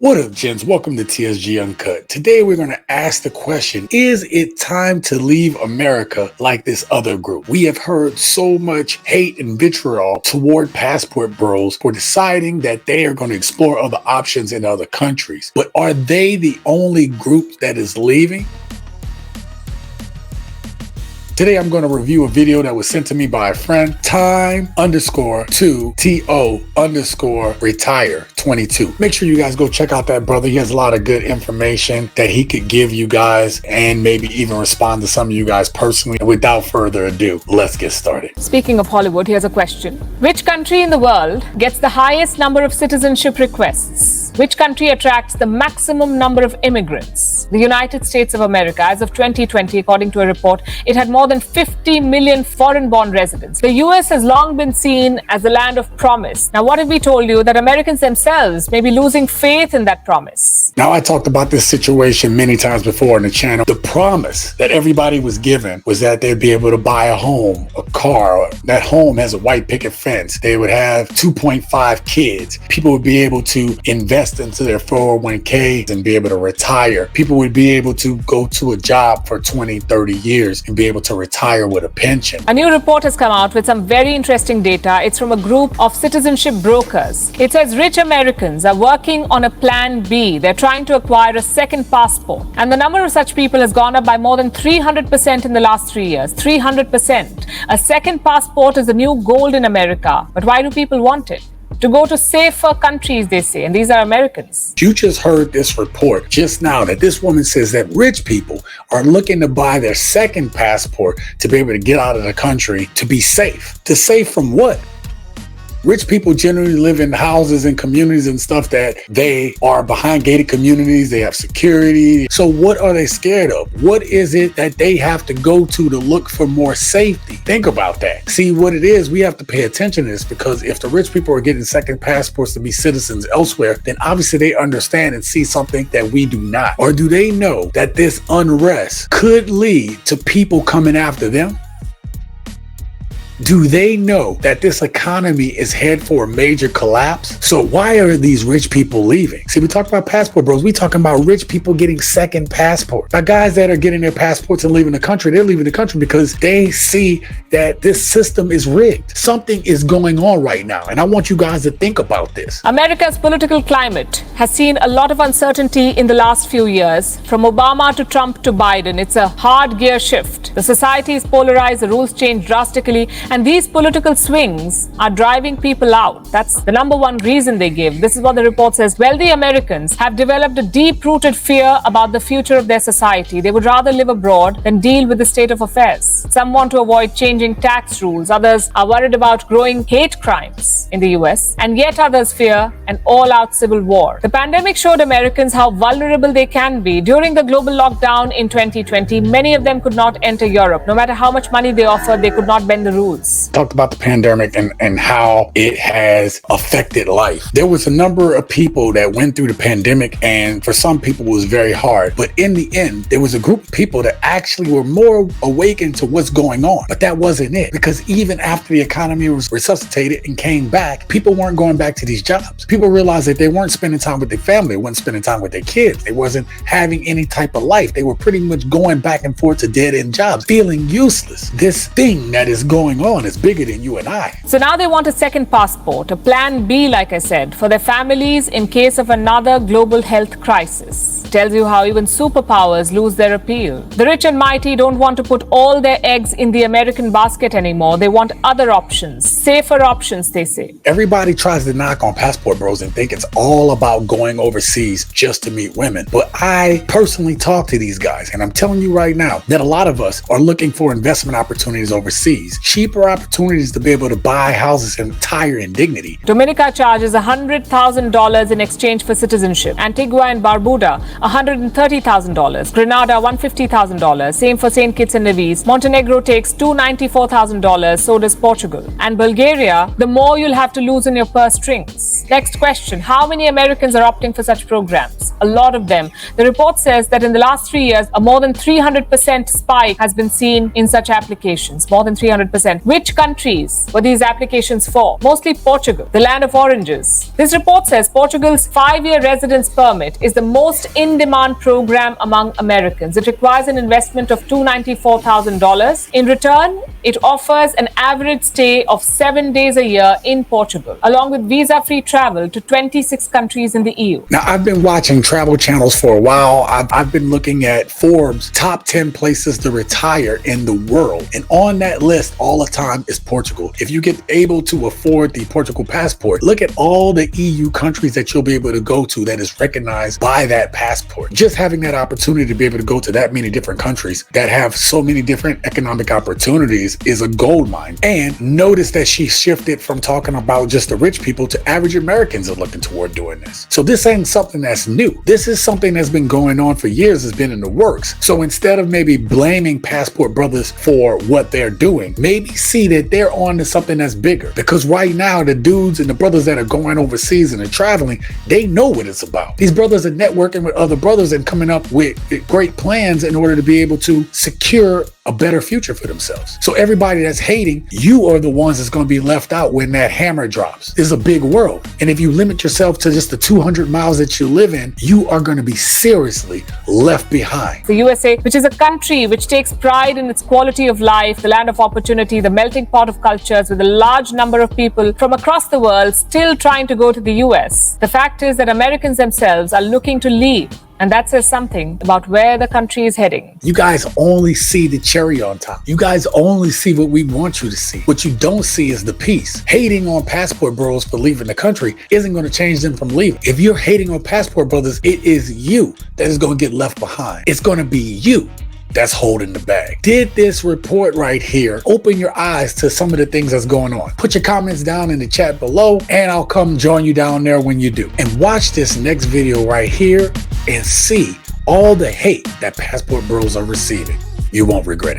What up, gents? Welcome to TSG Uncut. Today, we're going to ask the question, is it time to leave America like this other group? We have heard so much hate and vitriol toward passport bros for deciding that they are going to explore other options in other countries. But are they the only group that is leaving? Today, I'm going to review a video that was sent to me by a friend, time_to_retire22. Make sure you guys go check out that brother. He has a lot of good information that he could give you guys and maybe even respond to some of you guys personally. Without further ado, let's get started. Speaking of Hollywood, here's a question. Which country in the world gets the highest number of citizenship requests? Which country attracts the maximum number of immigrants? The United States of America. As of 2020, according to a report, it had more than 50 million foreign-born residents. The US has long been seen as the land of promise. Now, what if we told you that Americans themselves may be losing faith in that promise? Now, I talked about this situation many times before on the channel. The promise that everybody was given was that they'd be able to buy a home, a car. That home has a white picket fence. They would have 2.5 kids. People would be able to invest into their 401k and be able to retire. People would be able to go to a job for 20, 30 years and be able to retire with a pension. A new report has come out with some very interesting data. It's from a group of citizenship brokers. It says rich Americans are working on a plan B. They're trying to acquire a second passport. And the number of such people has gone up by more than 300% in the last 3 years. 300%. A second passport is the new gold in America. But why do people want it? To go to safer countries, they say, and these are Americans. You just heard this report just now that this woman says that rich people are looking to buy their second passport to be able to get out of the country to be safe. To save from what? Rich people generally live in houses and communities and stuff that they are behind gated communities. They have security. So what are they scared of? What is it that they have to go to look for more safety? Think about that. See, what it is, we have to pay attention to this, because if the rich people are getting second passports to be citizens elsewhere, then obviously they understand and see something that we do not. Or do they know that this unrest could lead to people coming after them? Do they know that this economy is head for a major collapse? So why are these rich people leaving? See, we talk about passport bros. We talking about rich people getting second passports. Now, guys that are getting their passports and leaving the country, they're leaving the country because they see that this system is rigged. Something is going on right now. And I want you guys to think about this. America's political climate has seen a lot of uncertainty in the last few years. From Obama to Trump to Biden, it's a hard gear shift. The society is polarized, the rules change drastically, and these political swings are driving people out. That's the number one reason they give. This is what the report says. Wealthy Americans have developed a deep-rooted fear about the future of their society. They would rather live abroad than deal with the state of affairs. Some want to avoid changing tax rules. Others are worried about growing hate crimes in the US. And yet others fear an all-out civil war. The pandemic showed Americans how vulnerable they can be. During the global lockdown in 2020, many of them could not enter Europe. No matter how much money they offered, they could not bend the rules. Talked about the pandemic and how it has affected life. There was a number of people that went through the pandemic, and for some people it was very hard. But in the end, there was a group of people that actually were more awakened to what's going on. But that wasn't it, because even after the economy was resuscitated and came back, people weren't going back to these jobs. People realized that they weren't spending time with their family, they weren't spending time with their kids, they wasn't having any type of life. They were pretty much going back and forth to dead-end jobs, feeling useless. This thing that is going on is bigger than you and I. So now they want a second passport, a plan B, like I said, for their families in case of another global health crisis. Tells you how even superpowers lose their appeal. The rich and mighty don't want to put all their eggs in the American basket anymore. They want other options, safer options, they say. Everybody tries to knock on passport bros and think it's all about going overseas just to meet women. But I personally talk to these guys, and I'm telling you right now that a lot of us are looking for investment opportunities overseas. Cheaper opportunities to be able to buy houses and retire in dignity. Dominica charges $100,000 in exchange for citizenship. Antigua and Barbuda, $130,000. Grenada, $150,000. Same for St. Kitts and Nevis. Montenegro takes $294,000. So does Portugal. And Bulgaria, the more you'll have to lose in your purse strings. Next question. How many Americans are opting for such programs? A lot of them. The report says that in the last 3 years, a more than 300% spike has been seen in such applications. More than 300%. And which countries were these applications for? Mostly Portugal, the land of oranges. This report says Portugal's 5-year residence permit is the most in-demand program among Americans. It requires an investment of $294,000. In return, it offers an average stay of 7 days a year in Portugal, along with visa-free travel to 26 countries in the EU. Now, I've been watching travel channels for a while. I've been looking at Forbes' top 10 places to retire in the world. And on that list all the time is Portugal. If you get able to afford the Portugal passport, look at all the EU countries that you'll be able to go to that is recognized by that passport. Just having that opportunity to be able to go to that many different countries that have so many different economic opportunities is a gold mine. And notice that she shifted from talking about just the rich people to average Americans are looking toward doing this. So this ain't something that's new. This is something that's been going on for years, has been in the works. So instead of maybe blaming passport brothers for what they're doing, maybe see that they're on to something that's bigger. Because right now, the dudes and the brothers that are going overseas and are traveling, they know what it's about. These brothers are networking with other brothers and coming up with great plans in order to be able to secure a better future for themselves. So everybody that's hating, you are the ones that's going to be left out when that hammer drops. It's a big world. And if you limit yourself to just the 200 miles that you live in, you are going to be seriously left behind. The USA, which is a country which takes pride in its quality of life, the land of opportunity, the melting pot of cultures, with a large number of people from across the world still trying to go to the US. The fact is that Americans themselves are looking to leave. And that says something about where the country is heading. You guys only see the cherry on top. You guys only see what we want you to see. What you don't see is the piece. Hating on passport bros for leaving the country isn't going to change them from leaving. If you're hating on passport brothers, it is you that is going to get left behind. It's going to be you that's holding the bag. Did this report right here open your eyes to some of the things that's going on? Put your comments down in the chat below and I'll come join you down there when you do. And watch this next video right here and see all the hate that passport bros are receiving. You won't regret it.